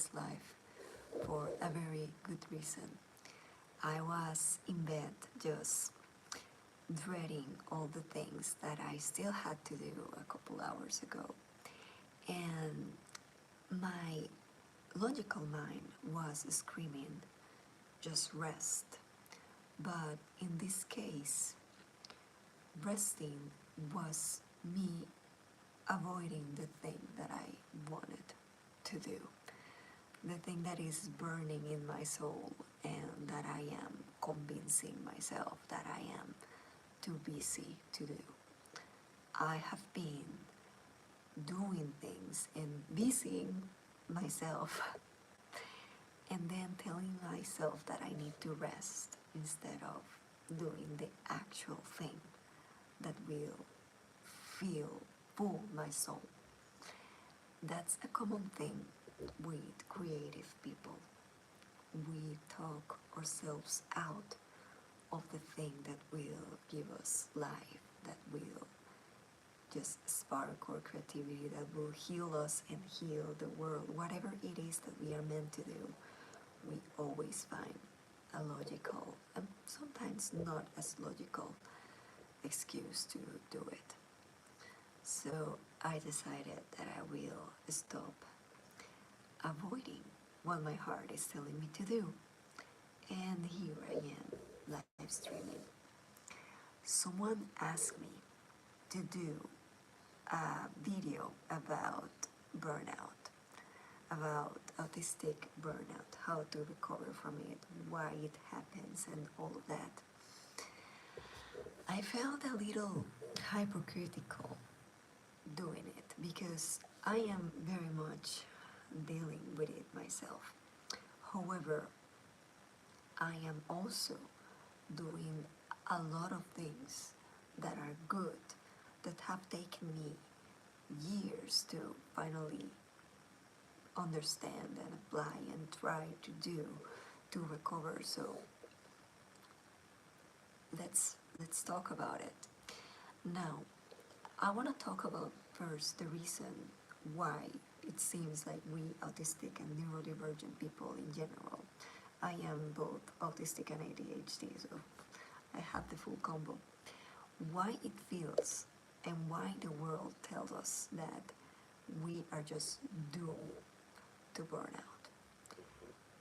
this life for a very good reason. I was in bed just dreading all the things that I still had to do a couple hours ago. And my logical mind was screaming, just rest. But in this case, resting was me avoiding the thing that I wanted to do, the thing that is burning in my soul and that I am convincing myself that I am too busy to do. I have been doing things and busying myself and then telling myself that I need to rest instead of doing the actual thing that will full my soul. That's a common thing with creative people. We talk ourselves out of the thing that will give us life, that will just spark our creativity, that will heal us and heal the world. Whatever it is that we are meant to do, we always find a logical and sometimes not as logical excuse to do it. So I decided that I will stop avoiding what my heart is telling me to do. And here I am, live streaming. Someone asked me to do a video about burnout, about autistic burnout, how to recover from it, why it happens, and all of that. I felt a little hypocritical doing it because I am very much dealing with it myself. However, I am also doing a lot of things that are good, that have taken me years to finally understand and apply and try to do to recover. So let's talk about it. Now, I want to talk about first the reason why it seems like we autistic and neurodivergent people in general, I am both autistic and ADHD, so I have the full combo, why it feels and why the world tells us that we are just doomed to burn out.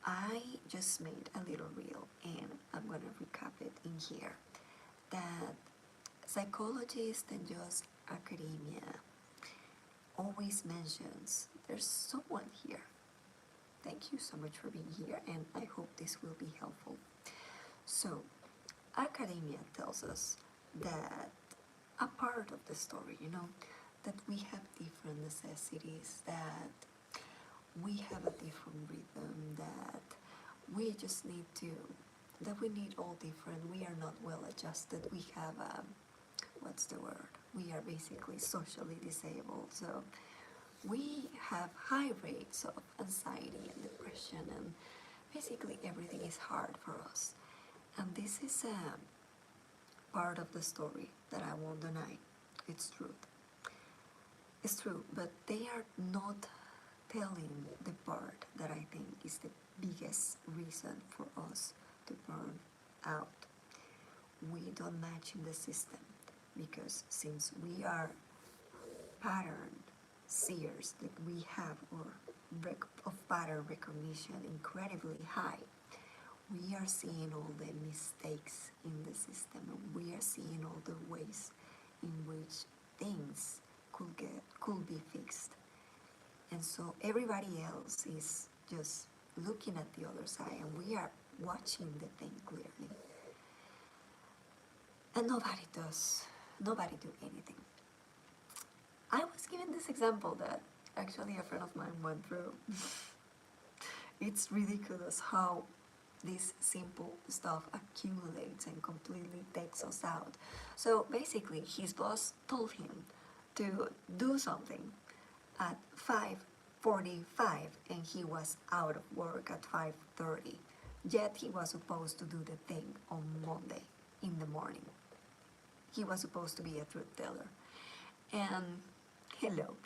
I just made a little reel and I'm going to recap it in here, that psychologists and just academia always mentions there's someone here. Thank you so much for being here, and I hope this will be helpful. So academia tells us that a part of the story, that we have different necessities, that we have a different rhythm, that we just need to, that we need all different, we are not well adjusted, we have what's the word? We are basically socially disabled, so we have high rates of anxiety and depression, and basically everything is hard for us. And this is a part of the story that I won't deny. It's true. It's true, but they are not telling the part that I think is the biggest reason for us to burn out. We don't match in the system, because since we are pattern seers, that we have of pattern recognition incredibly high, we are seeing all the mistakes in the system, and we are seeing all the ways in which things could be fixed. And so everybody else is just looking at the other side, and we are watching the thing clearly. And nobody do anything. I was given this example that actually a friend of mine went through. It's ridiculous how this simple stuff accumulates and completely takes us out. So basically, his boss told him to do something at 5:45, and he was out of work at 5:30. Yet he was supposed to do the thing on Monday in the morning. He was supposed to be a truth teller. And hello,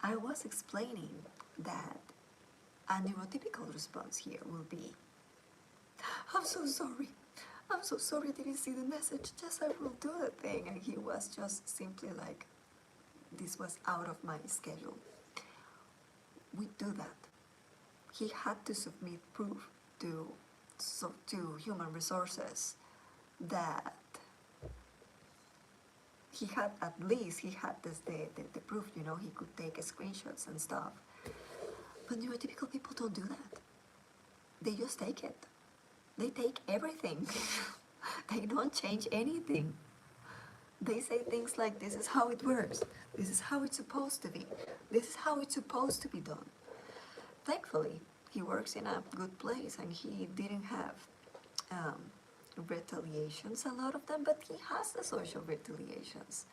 I was explaining that A neurotypical response here will be, I'm so sorry. I'm so sorry I didn't see the message. Just I will do the thing. And he was just simply like, this was out of my schedule. We do that. He had to submit proof to human resources that he had, at least he had the proof, he could take screenshots and stuff. But neurotypical people don't do that. They just take it. They take everything. They don't change anything. They say things like, this is how it works. This is how it's supposed to be. This is how it's supposed to be done. Thankfully, he works in a good place and he didn't have retaliations, a lot of them, but he has the social retaliations.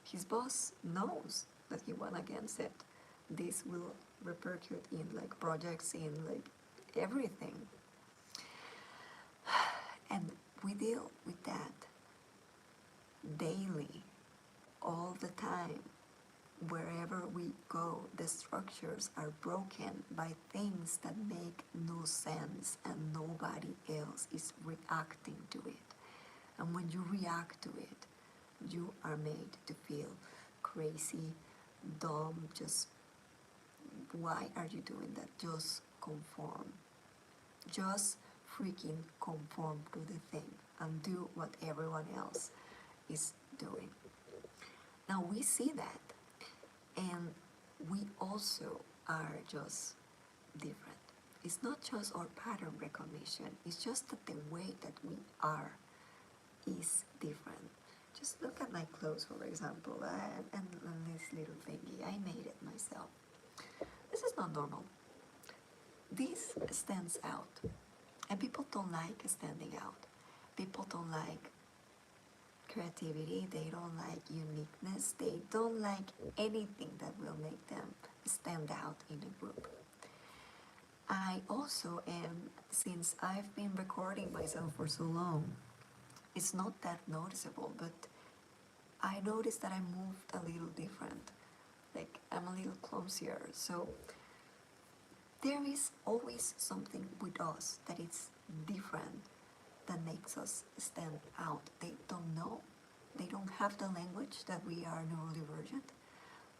His boss knows that he went against it. This will repercute in like projects, in like everything. And we deal with that daily, all the time. Wherever we go, the structures are broken by things that make no sense and nobody else is reacting to it. And when you react to it, you are made to feel crazy, dumb, just why are you doing that? Just conform. Just freaking conform to the thing and do what everyone else is doing. Now we see that, and we also are just different. It's not just our pattern recognition, it's just that the way that we are is different. Just look at my clothes, for example, and this little thingy. I made it myself. This is not normal. This stands out, and people don't like standing out. People don't like creativity, they don't like uniqueness, they don't like anything that will make them stand out in a group. I also am, since I've been recording myself for so long, it's not that noticeable, but I noticed that I moved a little different. Like, I'm a little clumsier, so there is always something with us that is different, that makes us stand out. They don't know. They don't have the language that we are neurodivergent,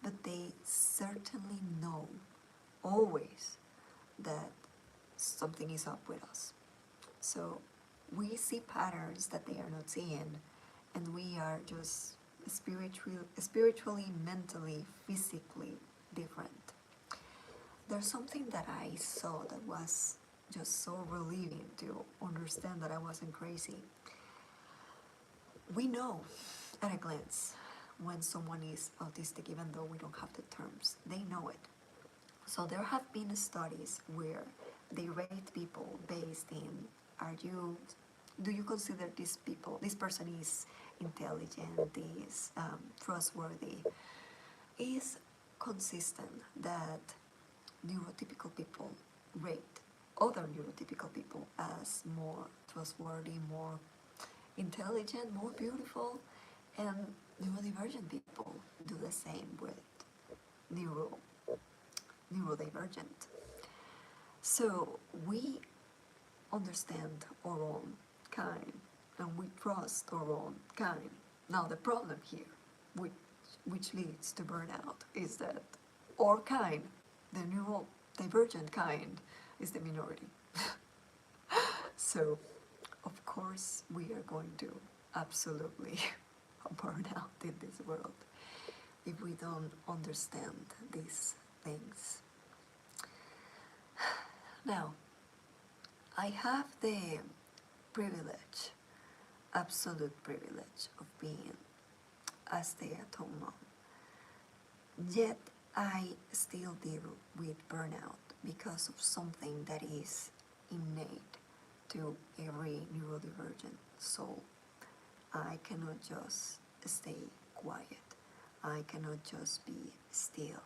but they certainly know always that something is up with us. So we see patterns that they are not seeing, and we are just spiritually, mentally, physically different. There's something that I saw that was just so relieving to understand that I wasn't crazy. We know at a glance when someone is autistic, even though we don't have the terms. They know it. So there have been studies where they rate people based in, do you consider this person is intelligent, is trustworthy, is consistent that neurotypical people rate other neurotypical people as more trustworthy, more intelligent, more beautiful, and neurodivergent people do the same with neurodivergent. So we understand our own kind and we trust our own kind. Now the problem here, which leads to burnout, is that our kind, the neurodivergent kind, is the minority. So of course we are going to absolutely burn out in this world if we don't understand these things. Now, I have the privilege, absolute privilege, of being a stay-at-home mom. Yet I still deal with burnout because of something that is innate to every neurodivergent soul. I cannot just stay quiet. I cannot just be still.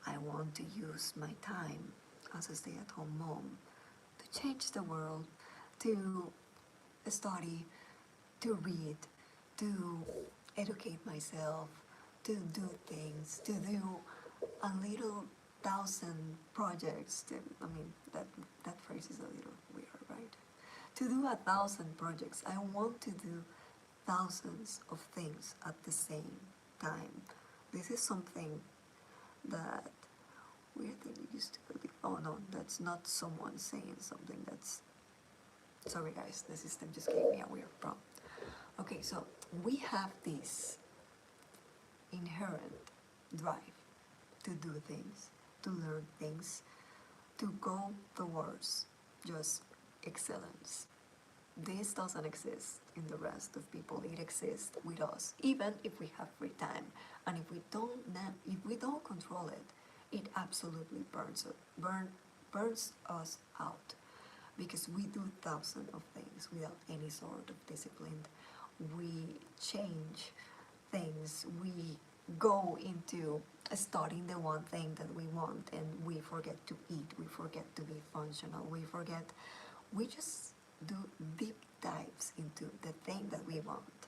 I want to use my time as a stay-at-home mom to change the world, to study, to read, to educate myself, to do things, to do a little 1,000 projects, I mean, that phrase is a little weird, right? To do 1,000 projects, I want to do thousands of things at the same time. This is something that weirdly we used to believe. Oh no, that's not someone saying something. That's, sorry guys, the system just gave me a weird prompt. Okay, so we have this inherent drive to do things, to learn things, to go towards just excellence. This doesn't exist in the rest of people. It exists with us, even if we have free time, and if we don't control it, it absolutely burns us out, because we do thousands of things without any sort of discipline. We change things. We go into studying the one thing that we want, and we forget to eat. We forget to be functional. We just do deep dives into the thing that we want,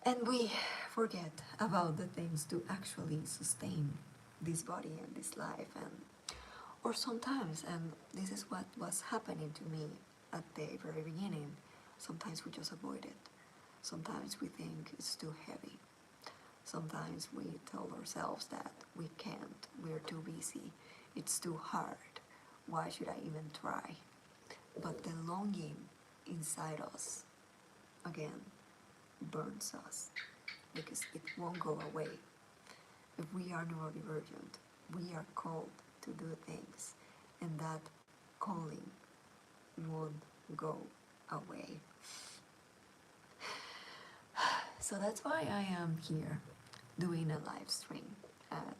and we forget about the things to actually sustain this body and this life. And or sometimes, and this is what was happening to me at the very beginning, sometimes we just avoid it. Sometimes we think it's too heavy. Sometimes we tell ourselves that we can't, we're too busy, it's too hard, why should I even try? But the longing inside us, again, burns us, because it won't go away. If we are neurodivergent, we are called to do things, and that calling won't go away. So that's why I am here doing a live stream at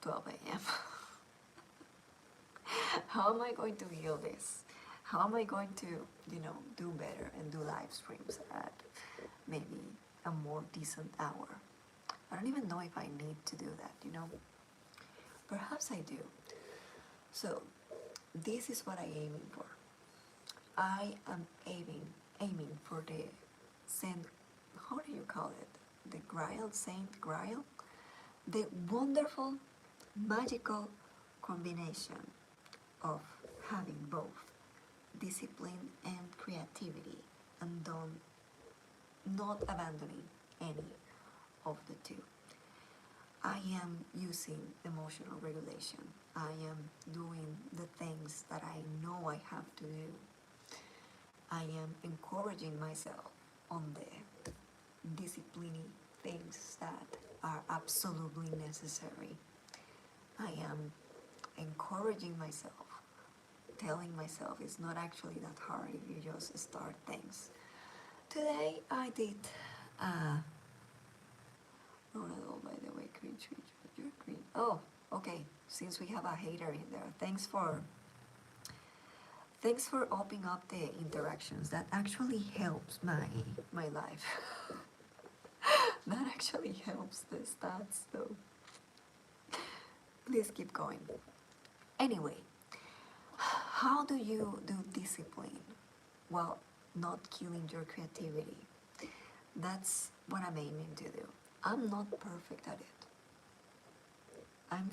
12 a.m. How am I going to heal this? How am I going to, do better and do live streams at maybe a more decent hour? I don't even know if I need to do that, Perhaps I do. So, this is what I'm aiming for. I am aiming for the Saint, how do you call it? The Grail, Saint Grail? The wonderful, magical combination of having both discipline and creativity, and not abandoning any of the two. I am using emotional regulation. I am doing the things that I know I have to do. I am encouraging myself on the disciplining things that are absolutely necessary. I am encouraging myself, telling myself it's not actually that hard if you just start things. Today I did not at all, by the way, cringe, you're cringe. Oh, okay, since we have a hater in there, thanks for opening up the interactions. That actually helps my life. That actually helps the stats, though. Please keep going. Anyway, how do you do discipline while not killing your creativity? That's what I'm aiming to do. I'm not perfect at it. I'm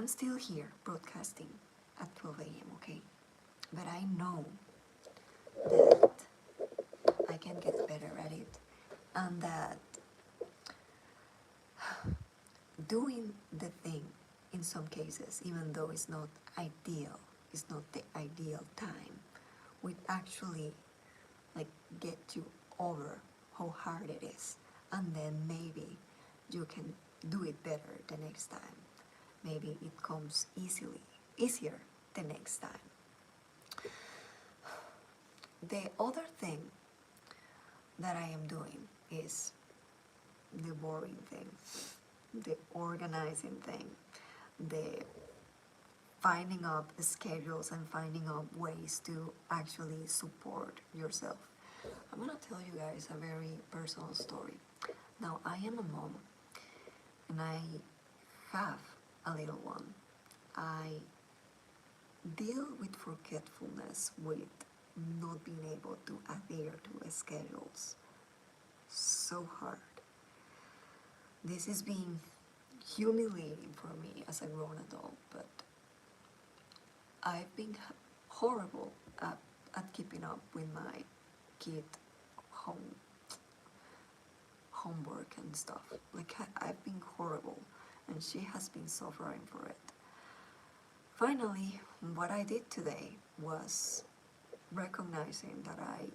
still here broadcasting at 12 a.m., okay? But I know that I can get better at it, and that doing the thing in some cases, even though it's not ideal, it's not the ideal time, would actually get you over how hard it is, and then maybe you can do it better the next time. Maybe it comes easier the next time. The other thing that I am doing is the boring thing, the organizing thing, the finding up schedules and finding up ways to actually support yourself. I'm gonna tell you guys a very personal story. Now, I am a mom, and I have a little one. I deal with forgetfulness, with not being able to adhere to schedules so hard. This is being humiliating for me as a grown adult, but I've been horrible at keeping up with my kid home homework and stuff. Like I've been horrible, and she has been suffering for it. Finally, what I did today was recognizing that I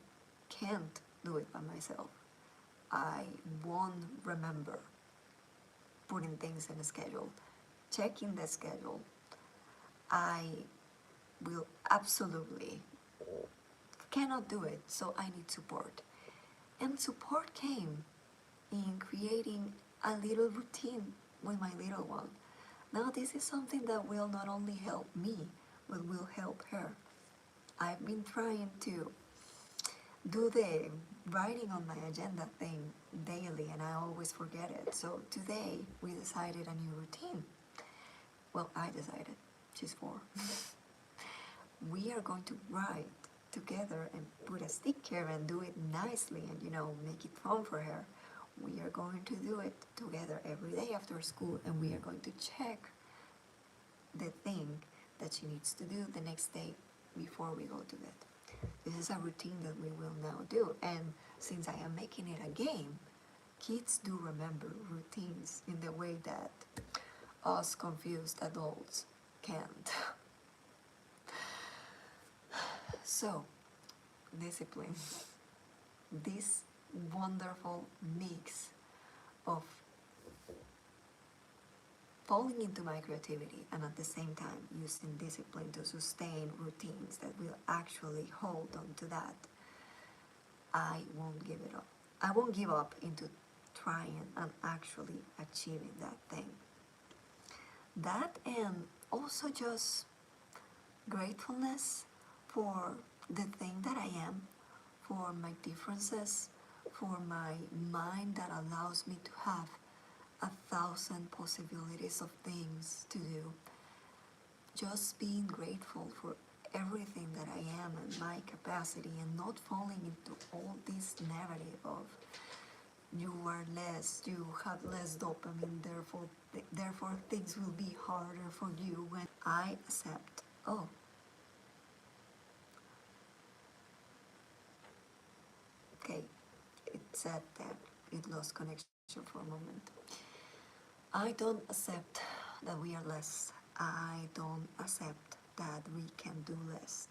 can't do it by myself. I won't remember putting things in a schedule, checking the schedule. I will absolutely cannot do it, so I need support. And support came in creating a little routine with my little one. Now, this is something that will not only help me, but will help her. I've been trying to do the writing on my agenda thing daily, and I always forget it. So today we decided a new routine. Well, I decided. She's 4. We are going to write together and put a sticker and do it nicely and, make it fun for her. We are going to do it together every day after school, and we are going to check the thing that she needs to do the next day before we go to bed. This is a routine that we will now do, and since I am making it a game, kids do remember routines in the way that us confused adults can't. So, discipline. This wonderful mix of falling into my creativity and at the same time using discipline to sustain routines that will actually hold on to that. I won't give it up. I won't give up into trying and actually achieving that thing. That, and also just gratefulness for the thing that I am, for my differences, for my mind that allows me to have 1,000 possibilities of things to do. Just being grateful for everything that I am and my capacity, and not falling into all this narrative of you are less, you have less dopamine, therefore things will be harder for you. When I accept, okay, it said that it lost connection for a moment. I don't accept that we are less. I don't accept that we can do less.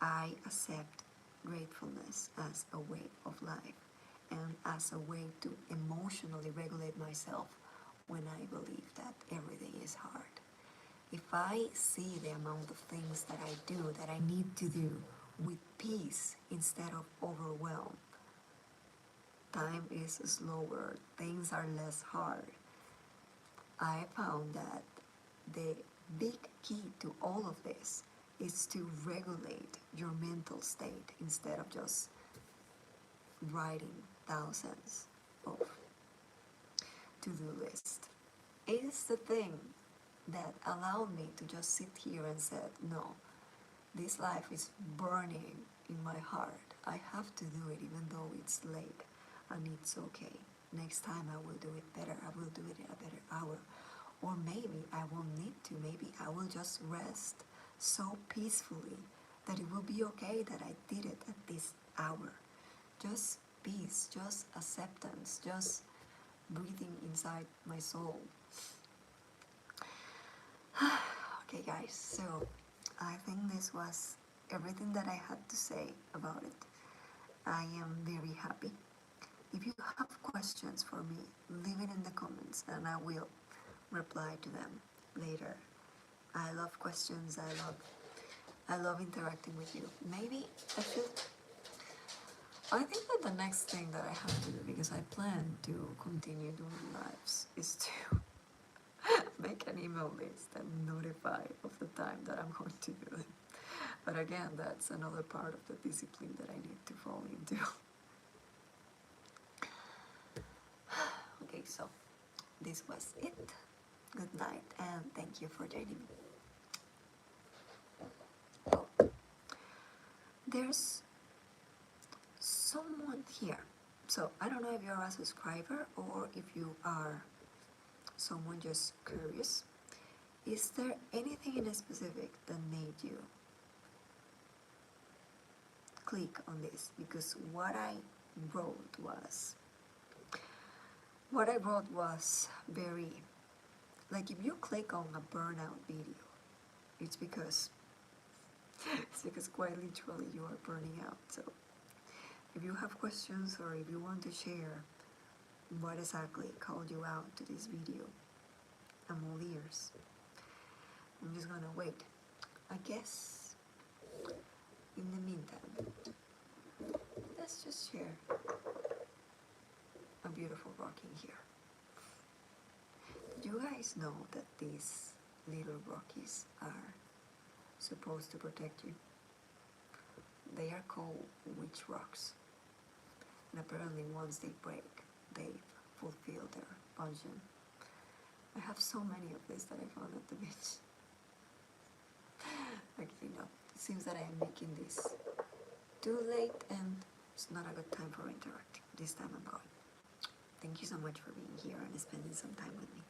I accept gratefulness as a way of life and as a way to emotionally regulate myself when I believe that everything is hard. If I see the amount of things that I do, that I need to do with peace instead of overwhelm, time is slower, things are less hard. I found that the big key to all of this is to regulate your mental state instead of just writing thousands of to-do lists. It is the thing that allowed me to just sit here and said, no, this life is burning in my heart. I have to do it even though it's late, and it's okay. Next time I will do it better. I will do it at a better hour. Or maybe I won't need to. Maybe I will just rest so peacefully that it will be okay that I did it at this hour. Just peace, just acceptance, just breathing inside my soul. Okay, guys, so I think this was everything that I had to say about it. I am very happy. If you have questions for me, leave it in the comments and I will reply to them later. I love questions. I love interacting with you. Maybe I think that the next thing that I have to do, because I plan to continue doing lives, is to make an email list and notify of the time that I'm going to do it. But again, that's another part of the discipline that I need to fall into. Okay, so this was it. Good night, and thank you for joining me. Oh, there's someone here. So I don't know if you're a subscriber or if you are someone just curious, is there anything in specific that made you click on this? Because what I wrote was very, like, if you click on a burnout video, it's because quite literally you are burning out. So if you have questions or if you want to share what exactly called you out to this video, I'm all ears. I'm just gonna wait. I guess in the meantime, let's just share a beautiful rocking here. Did you guys know that these little rockies are supposed to protect you? They are called witch rocks, and apparently once they break, they fulfill their function. I have so many of these that I found at the beach. Okay, no, it seems that I am making this too late and it's not a good time for interacting. This time I'm going. Thank you so much for being here and spending some time with me.